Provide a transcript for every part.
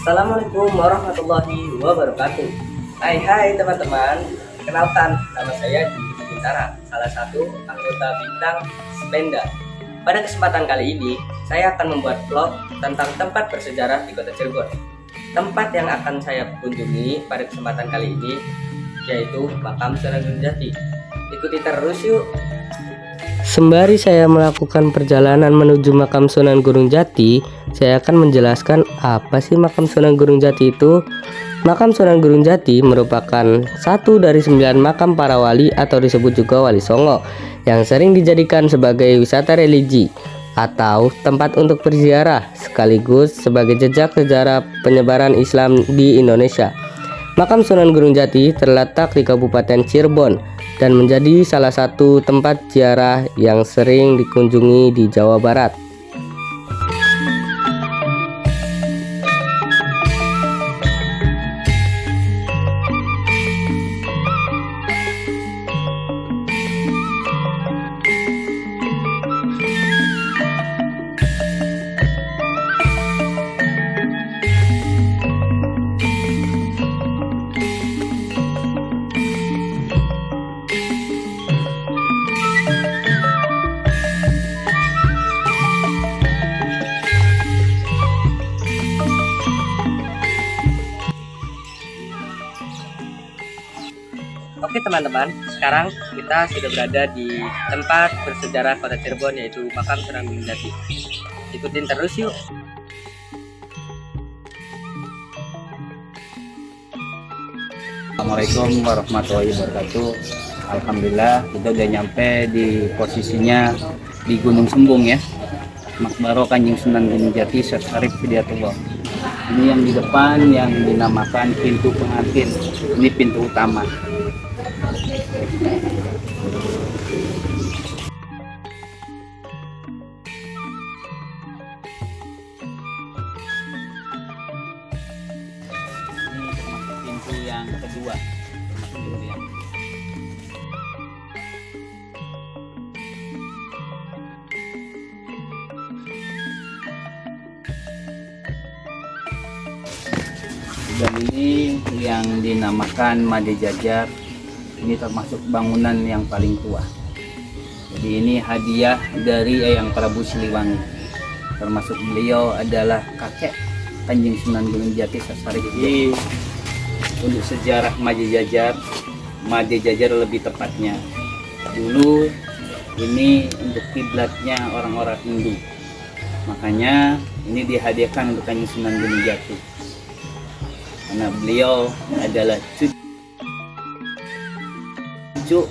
Assalamualaikum warahmatullahi wabarakatuh. Hai teman-teman, kenalkan nama saya Didi Bintara, salah satu anggota bintang Spenda. Pada kesempatan kali ini, saya akan membuat vlog tentang tempat bersejarah di Kota Cirebon. Tempat yang akan saya kunjungi pada kesempatan kali ini yaitu Makam Sunan Gunung Jati. Ikuti terus yuk. Sembari saya melakukan perjalanan menuju Makam Sunan Gunung Jati, saya akan menjelaskan apa sih Makam Sunan Gunung Jati itu. Makam Sunan Gunung Jati merupakan satu dari 9 makam para wali atau disebut juga Wali Songo yang sering dijadikan sebagai wisata religi atau tempat untuk berziarah sekaligus sebagai jejak sejarah penyebaran Islam di Indonesia. Makam Sunan Gunung Jati terletak di Kabupaten Cirebon dan menjadi salah satu tempat ziarah yang sering dikunjungi di Jawa Barat. Oke teman-teman, sekarang kita sudah berada di tempat bersejarah Kota Cirebon yaitu Makam Sunan Gunung Jati. Ikutin terus yuk. Assalamualaikum warahmatullahi wabarakatuh. Alhamdulillah kita udah nyampe di posisinya di Gunung Sembung ya, Makbaro Kanjeng Sunan Gunung Jati Syekh Syarif Hidayatullah. Ini yang di depan yang dinamakan pintu pengantin. Ini pintu utama. Ini termasuk pintu yang kedua. Termasuk pintu yang dan ini yang dinamakan Made Jajar. Ini termasuk bangunan yang paling tua. Jadi ini hadiah dari Eyang Prabu Siliwangi. Termasuk beliau adalah kakek Kanjeng Sunan Gunung Jati Syekh Syarif. Jadi untuk sejarah Made Jajar lebih tepatnya. Dulu ini untuk kiblatnya orang-orang Hindu. Makanya ini dihadiahkan untuk Kanjeng Sunan Gunung Jati. Karena beliau adalah cucu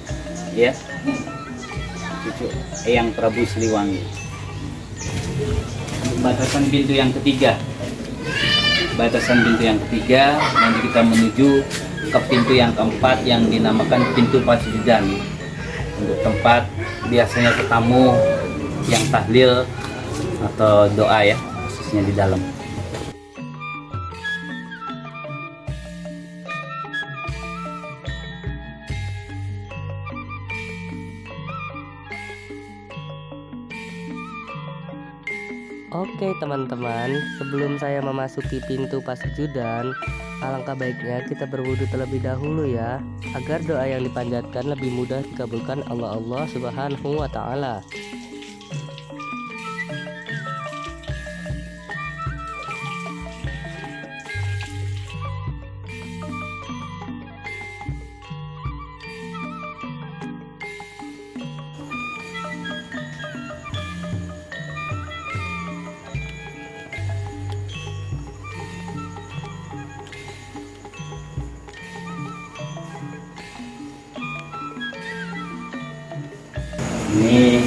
Eyang Prabu Siliwangi. Batasan pintu yang ketiga. Nanti kita menuju ke pintu yang keempat yang dinamakan pintu Pasujudan. Untuk tempat biasanya tetamu yang tahlil atau doa ya, khususnya di dalam. Oke teman-teman, sebelum saya memasuki pintu Pasujudan, alangkah baiknya kita berwudu terlebih dahulu ya, agar doa yang dipanjatkan lebih mudah dikabulkan Allah Subhanahu wa Ta'ala. Ini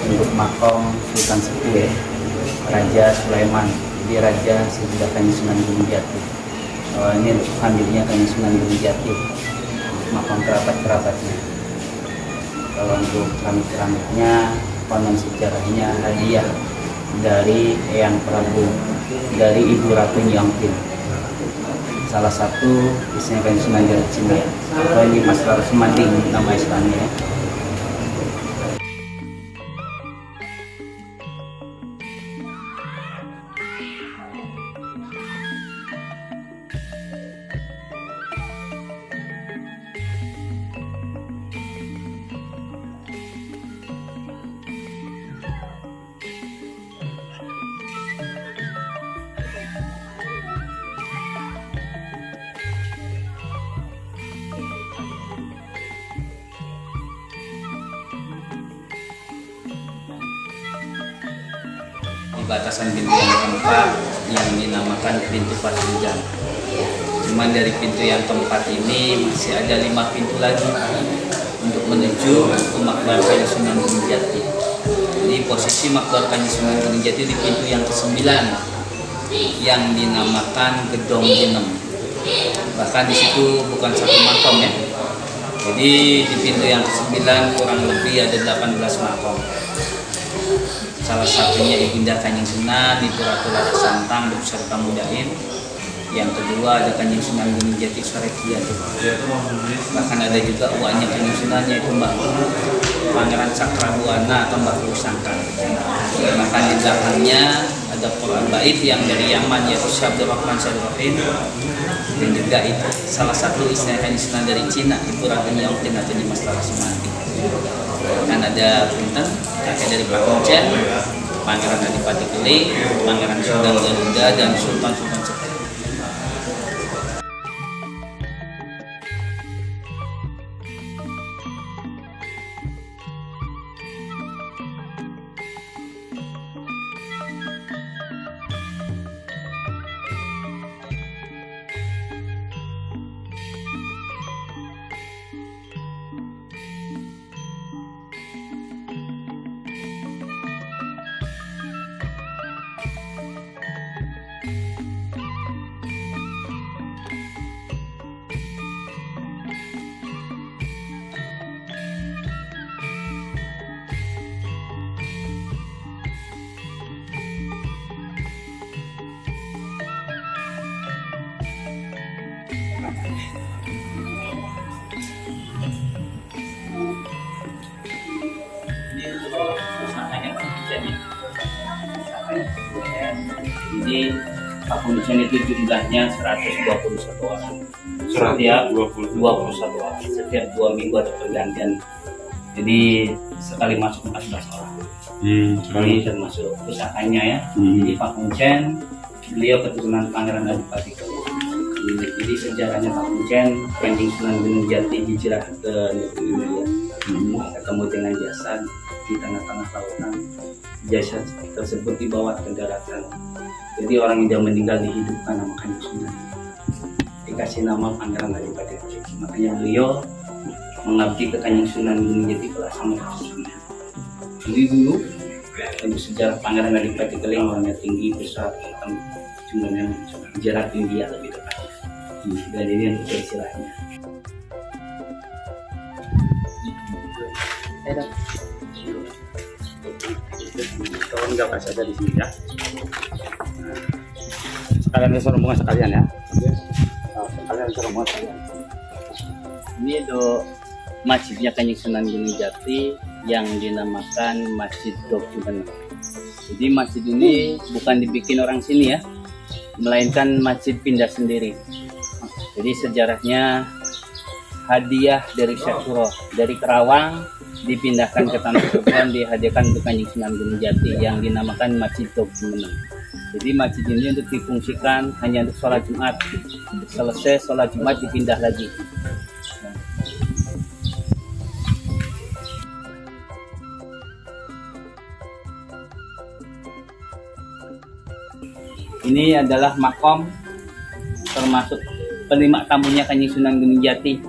untuk makam Sultan Sepuh ya, Raja Sulaiman. Jadi Raja Sepuh Kanjeng Sunan Gunung Jati. Ini untuk familnya Kanjeng Sunan Gunung Jati, makam kerabat-kerabatnya. Kalau untuk keramik-keramiknya, konon sejarahnya hadiah dari Eyang Prabu, dari Ibu Ratu Nyongkin. Salah satu istrinya Kanjeng Sunan Jati ya. Ini Mas Laras Manding nama istilahnya ya. batasan pintu yang keempat yang dinamakan pintu Pasuruan. Cuman dari pintu yang keempat ini masih ada 5 pintu lagi untuk menuju ke makbar Kanjeng Sunan Gunung Jati. Jadi posisi makbar Kanjeng Sunan Gunung Jati di pintu yang ke-9 yang dinamakan Gedong Jenem. Bahkan di situ bukan satu makam ya. Jadi di pintu yang ke-9 kurang lebih ada 18 makam. Salah satunya Ibunda Kanjeng Sunan di Ratu Lada Santang beserta Mudain. Yang kedua ada Kanjeng Sunan Gunung Jati Saretia. Bahkan ada juga uaknya Kanjeng Sunan yaitu Mbah Pangeran Cakrabuana atau Mbah Sangkan. Bahkan di belakangnya ada Quran Bait yang dari Yaman yaitu Syabdur Rahman Syarifin. Dan juga itu salah satu istri Kanjeng Sunan dari Cina itu Ratu Nyongtin atau Dimas Larasumati. Dan ada Punten kakek dari Pak Kuncen, Pangeran Adipati Keling, Pangeran Sudan Garuda dan Sultan-Sultan Seperti. Jadi Pak Kuncen itu jumlahnya 121 orang. Setiap 21 orang. Setiap 2 minggu ada pergantian. Jadi sekali masuk 14 orang. Ini termasuk pusakanya ya. Jadi Pak Kuncen beliau keturunan Pangeran Adipati Keling. Jadi sejarahnya Pak Kuncen Kanjeng Sunan Gunung Jati hijrah ke negeri India. Ketemu dengan jasad di tengah-tengah lautan. Jasad tersebut dibawa ke daratan. Jadi orang yang meninggal dihidupkan nama Kanjeng Sunan. Dikasih nama Pangeran Adipati Keling. Makanya beliau mengabdi ke Kanjeng Sunan Gunung Jati kelas sama Sunan. Jadi dulu untuk sejarah Pangeran Adipati Keling orangnya tinggi, besar, hitam, cuman yang jarak India lebih dekat. Dan ini untuk istilahnya. Kawan nggak kasih ada di sini ya. Sekalian bisa rombongan sekalian ya. Sekalian bisa rombongan sekalian. Ini itu masjidnya Kanjeng Sunan Gunung Jati yang dinamakan Masjid Dok Jumeneng. Jadi masjid ini bukan dibikin orang sini ya, melainkan masjid pindah sendiri. Jadi sejarahnya hadiah dari Syekh Suro dari Kerawang dipindahkan ke Tanah Suban, dihadiahkan ke Kanjeng Sunan Gunung Jati yang dinamakan Masjid Dok Jumeneng. Jadi masjid ini untuk difungsikan hanya untuk sholat Jumat. Selesai sholat Jumat dipindah lagi. Ini adalah makom termasuk penerima tamunya Kanjeng Sunan Gunung Jati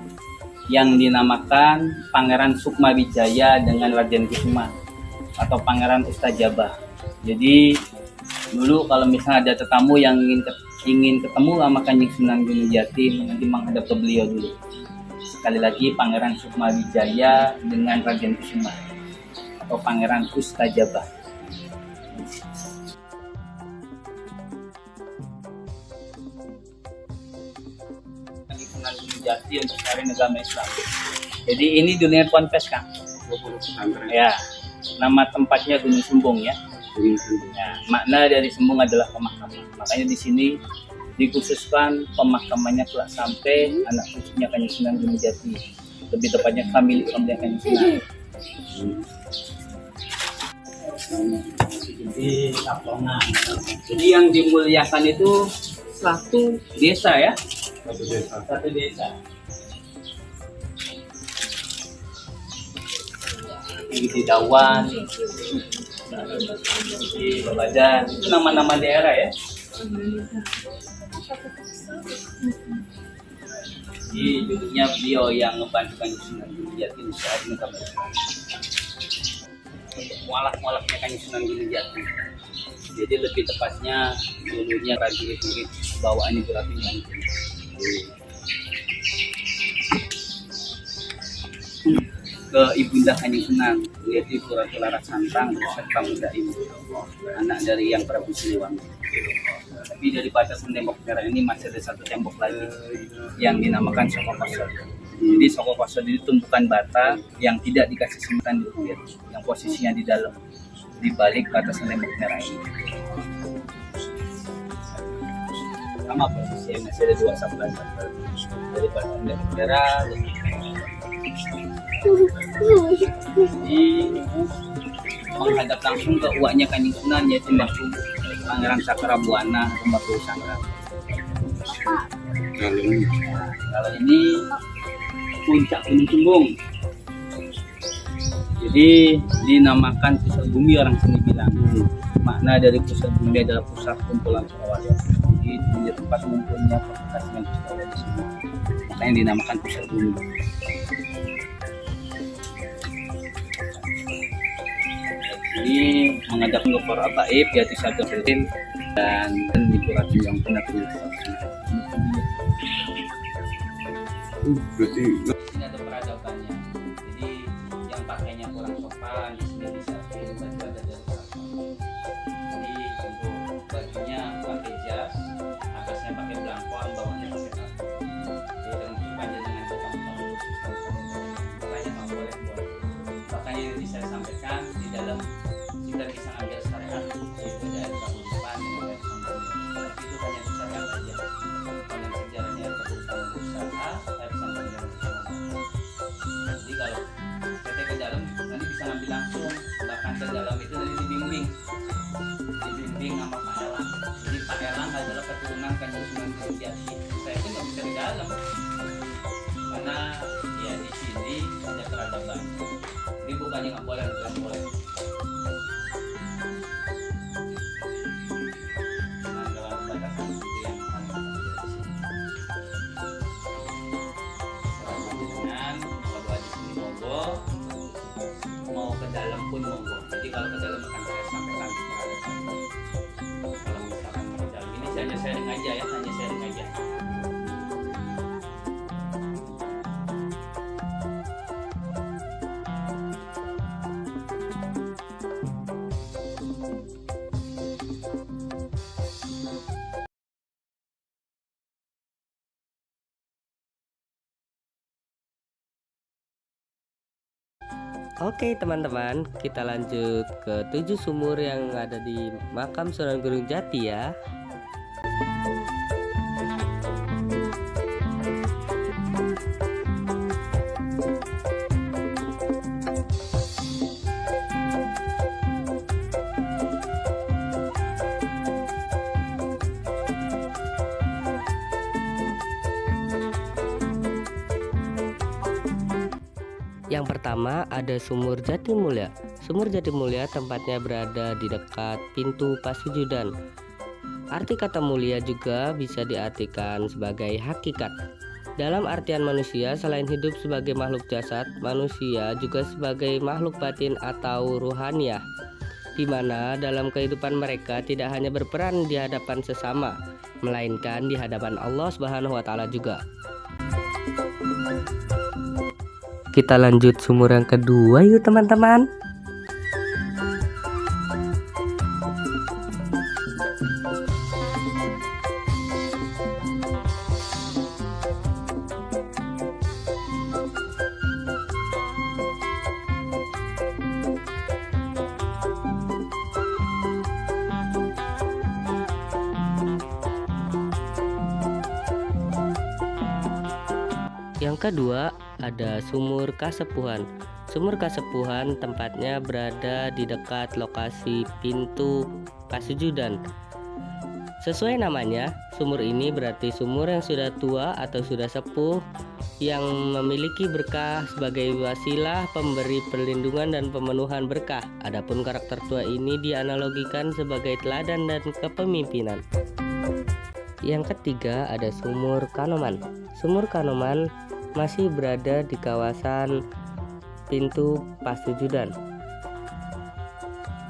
yang dinamakan Pangeran Sukma Wijaya dengan Raden Kusuma atau Pangeran Ustajabah. Jadi dulu kalau misalnya ada tetamu yang ingin ketemu sama Kanjeng Sunan Gunung Jati, nanti menghadap ke beliau dulu. Sekali lagi Pangeran Sukma Wijaya dengan Raden Kusuma atau Pangeran Ustajabah. Sunan Gunung Jati untuk cari agama Islam. Jadi ini dunia ponpes Kang. Ya, nama tempatnya Gunung Sumbung ya. Ya, makna dari Sumbung adalah pemakaman. Makanya di sini dikhususkan pemakamannya kelak sampai anak cucunya Kanjeng Sunan Gunung Jati. Lebih tepatnya famili Kanjeng Sunan. Jadi Sapongan. Jadi yang dimuliakan itu satu desa ya. Satu desa. di Dawan, di Babadan, itu nama-nama daerah ya. Jadi dulunya beliau yang ngebantu Kanjeng Sunan Gunung Jati saat ini kami untuk mualaf-mualafnya Kanjeng Sunan Gunung Jati. Jadi lebih tepatnya dulunya prajurit-prajurit bawaan Ibu Ratu Nyangkung. Ke Ibunda Kanjeng Sunan, yaitu Ibu Ratu Laras Santang beserta Bunda Ibu, anak dari yang Prabu Siliwangi. Tapi dari batasan tembok merah ini masih ada satu tembok lagi yang dinamakan Soko Kosor. Jadi Soko Kosor itu tumpukan bata yang tidak dikasih semutan di kulit, yang posisinya di dalam, di balik batasan tembok merah ini. Sama posisinya masih ada dua sampah dari batasan tembok merah. Jadi menghadap langsung ke uaknya Kanjeng Sunan, yaitu Mbah Pangeran Sakrabuana atau Mbah Sangka. Kalau ini puncak Gunung Sumbung. Jadi dinamakan pusat bumi, orang sini bilang. Makna dari pusat bumi adalah pusat kumpulan Surabaya. Jadi menjadi tempat ngumpulnya populasi yang Surabaya di sini. Makanya dinamakan pusat bumi. Ini menghadap ke para gaib, yaitu Sabda Selim dan Ibu Ratu yang benar Berarti ini ada peradabannya. Jadi yang pakainya kurang sopan di sini disiapin baju ada dari belakang. Jadi untuk bajunya pakai jas, atasnya pakai belangkon, bawahnya pakai kain. Jadi dengan panjang dengan makanya nggak boleh buat. Makanya yang bisa saya sampaikan di dalam kita bisa ambil syariat yaitu dari Prabu depan dengan sambungnya. Tapi itu hanya syariat saja. Kalau sejarahnya berusaha saya bisa mengambil jadi kalau kita ke dalam nanti bisa ngambil langsung, bahkan ke dalam itu nanti dibimbing sama Pak Elang. Jadi Pak Elang adalah keturunan Kanjeng Sunan Gunung Jati. Saya itu nggak bisa di dalam karena ya di sini ada peradaban. Jadi bukannya nggak boleh, nggak boleh. Nah, dalam batasan itu yang paling penting di sini. Kalau di sini monggo, mau ke dalam pun monggo. Jadi kalau ke dalam akan saya sampaikan kalau misalkan ke dalam ini hanya sharing aja ya, hanya sharing aja. Oke teman-teman, kita lanjut ke 7 sumur yang ada di makam Sunan Gunung Jati ya. Yang pertama ada Sumur Jatimulya. Sumur Jatimulya tempatnya berada di dekat pintu Pasujudan. Arti kata mulia juga bisa diartikan sebagai hakikat. Dalam artian manusia, selain hidup sebagai makhluk jasad, manusia juga sebagai makhluk batin atau ruhaniyah, di mana dalam kehidupan mereka tidak hanya berperan di hadapan sesama, melainkan di hadapan Allah Subhanahu wa Ta'ala juga. Kita lanjut sumur yang kedua yuk teman-teman. Yang kedua ada Sumur Kasepuhan. Sumur Kasepuhan tempatnya berada di dekat lokasi pintu Pasujudan. Sesuai namanya, sumur ini berarti sumur yang sudah tua atau sudah sepuh yang memiliki berkah sebagai wasilah pemberi perlindungan dan pemenuhan berkah. Adapun karakter tua ini dianalogikan sebagai teladan dan kepemimpinan. Yang ketiga ada sumur Kanoman. Sumur Kanoman masih berada di kawasan pintu Pasujudan.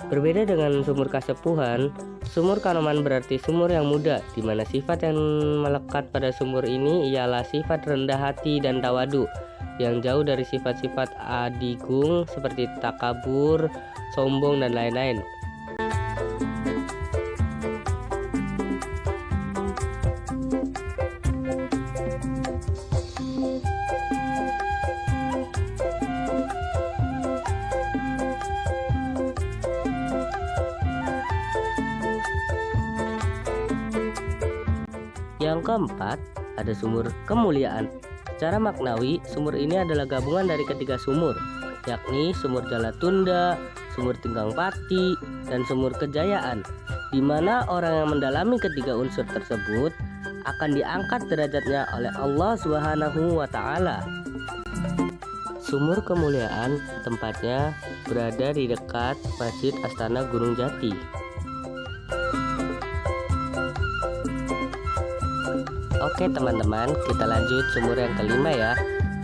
Berbeda dengan sumur Kasepuhan, sumur Kanoman berarti sumur yang muda, di mana sifat yang melekat pada sumur ini ialah sifat rendah hati dan tawadu, yang jauh dari sifat-sifat adigung seperti takabur, sombong, dan lain-lain. Yang keempat, ada sumur kemuliaan. Secara maknawi, sumur ini adalah gabungan dari ketiga sumur, yakni sumur Jalatunda, sumur Tinggang Pati, dan sumur Kejayaan, di mana orang yang mendalami ketiga unsur tersebut akan diangkat derajatnya oleh Allah Subhanahu wa Ta'ala. Sumur kemuliaan tempatnya berada di dekat Masjid Astana Gunung Jati. Oke teman-teman, kita lanjut sumur yang kelima ya.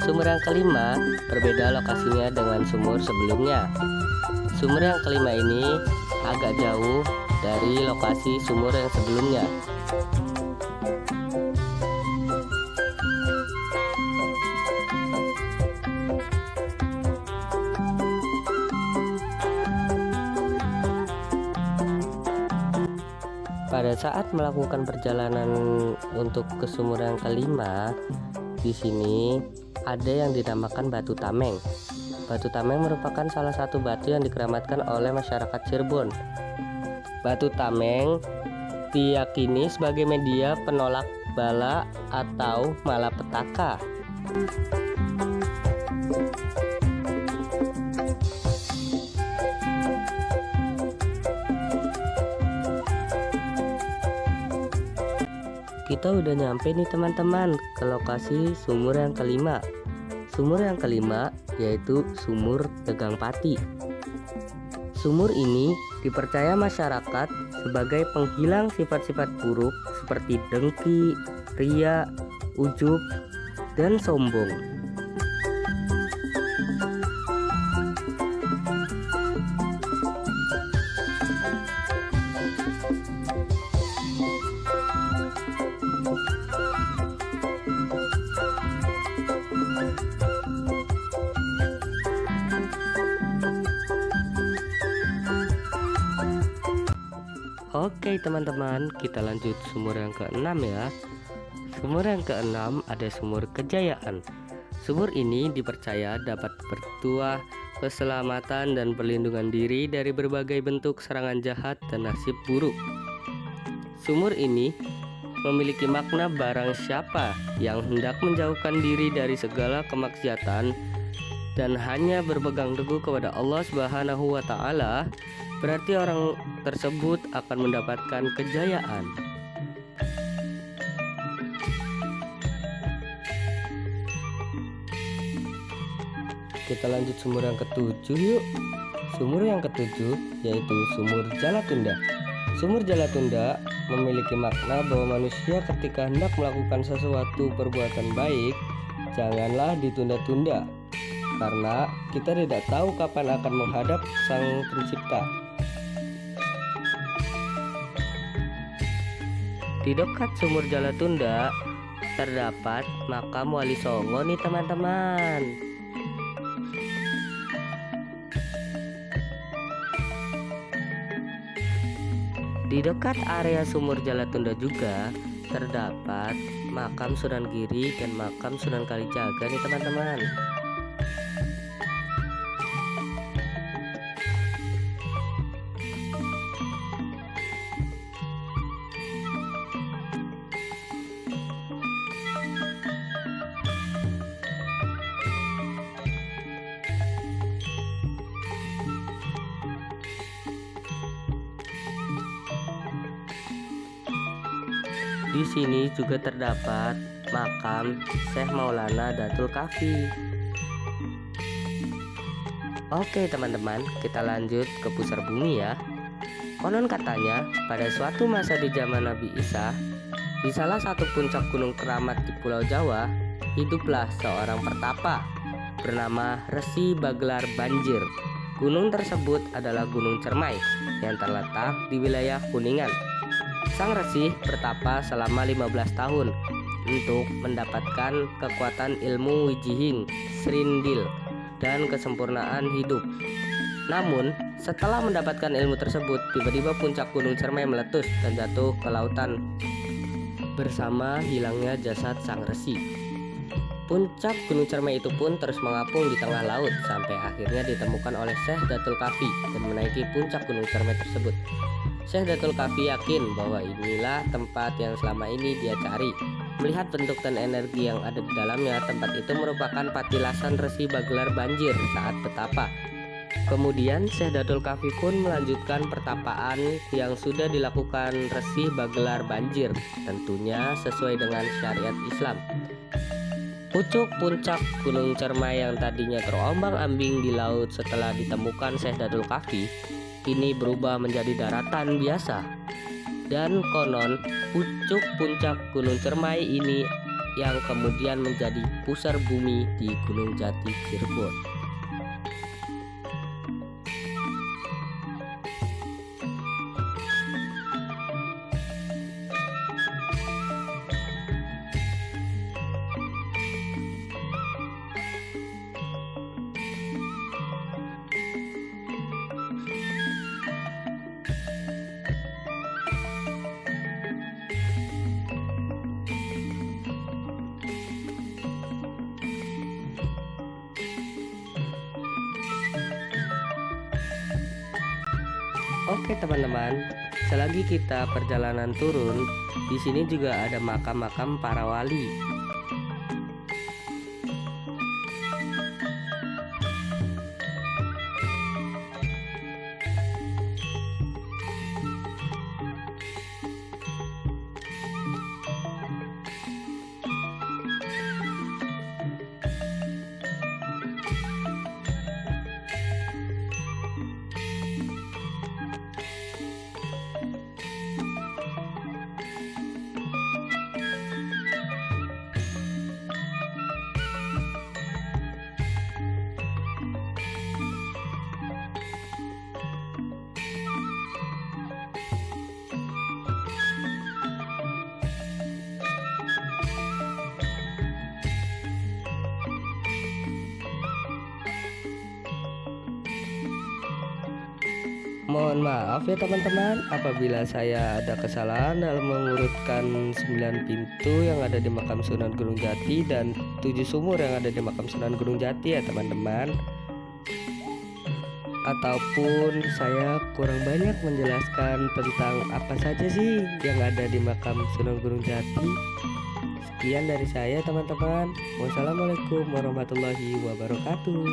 Sumur yang kelima berbeda lokasinya dengan sumur sebelumnya. Sumur yang kelima ini agak jauh dari lokasi sumur yang sebelumnya. Pada saat melakukan perjalanan untuk ke sumur yang kelima, di sini ada yang dinamakan Batu Tameng. Batu Tameng merupakan salah satu batu yang dikeramatkan oleh masyarakat Cirebon. Batu Tameng diyakini sebagai media penolak bala atau malapetaka. Kita udah nyampe nih teman-teman ke lokasi sumur yang kelima. Sumur yang kelima yaitu sumur Tegang Pati. Sumur ini dipercaya masyarakat sebagai penghilang sifat-sifat buruk seperti dengki, ria, ujub, dan sombong. Oke teman-teman, kita lanjut sumur yang keenam ya. Sumur yang keenam ada sumur Kejayaan. Sumur ini dipercaya dapat bertuah keselamatan dan perlindungan diri dari berbagai bentuk serangan jahat dan nasib buruk. Sumur ini memiliki makna barang siapa yang hendak menjauhkan diri dari segala kemaksiatan dan hanya berpegang teguh kepada Allah Subhanahu wa Ta'ala, berarti orang tersebut akan mendapatkan kejayaan. Kita lanjut sumur yang ketujuh yuk. Sumur yang ketujuh yaitu sumur Jalatunda. Sumur Jalatunda memiliki makna bahwa manusia ketika hendak melakukan sesuatu perbuatan baik, janganlah ditunda-tunda, karena kita tidak tahu kapan akan menghadap Sang Pencipta. Di dekat sumur Jalatunda terdapat makam Wali Songo nih teman-teman. Di dekat area sumur Jalatunda juga terdapat makam Sunan Giri dan makam Sunan Kalijaga nih teman-teman. Di sini juga terdapat makam Syekh Maulana Datul Kafi. Oke teman-teman, kita lanjut ke pusar bumi ya. Konon katanya pada suatu masa di zaman Nabi Isa, di salah satu puncak gunung keramat di Pulau Jawa, hiduplah seorang pertapa bernama Resi Baglar Banjir. Gunung tersebut adalah Gunung Cermai yang terletak di wilayah Kuningan. Sang resi bertapa selama 15 tahun untuk mendapatkan kekuatan ilmu Wijihing, Srindil, dan kesempurnaan hidup. Namun, setelah mendapatkan ilmu tersebut, tiba-tiba puncak Gunung Cermai meletus dan jatuh ke lautan bersama hilangnya jasad sang resi. Puncak Gunung Cermai itu pun terus mengapung di tengah laut sampai akhirnya ditemukan oleh Syekh Datul Kafi dan menaiki puncak Gunung Cermai tersebut. Syekh Datul Kafi yakin bahwa inilah tempat yang selama ini dia cari. Melihat bentuk dan energi yang ada di dalamnya, tempat itu merupakan patilasan Resi Baglar Banjir saat betapa. Kemudian Syekh Datul Kafi pun melanjutkan pertapaan yang sudah dilakukan Resi Baglar Banjir, tentunya sesuai dengan syariat Islam. Pucuk puncak Gunung Cermai yang tadinya terombang-ambing di laut setelah ditemukan Syekh Datul Kafi, kini berubah menjadi daratan biasa. Dan konon pucuk puncak Gunung Cermai ini yang kemudian menjadi pusar bumi di Gunung Jati Cirebon. Oke teman-teman, selagi kita perjalanan turun, di sini juga ada makam-makam para wali. Mohon maaf ya teman-teman apabila saya ada kesalahan dalam mengurutkan 9 pintu yang ada di makam Sunan Gunung Jati dan 7 sumur yang ada di makam Sunan Gunung Jati ya teman-teman. Ataupun saya kurang banyak menjelaskan tentang apa saja sih yang ada di makam Sunan Gunung Jati. Sekian dari saya teman-teman. Wassalamualaikum warahmatullahi wabarakatuh.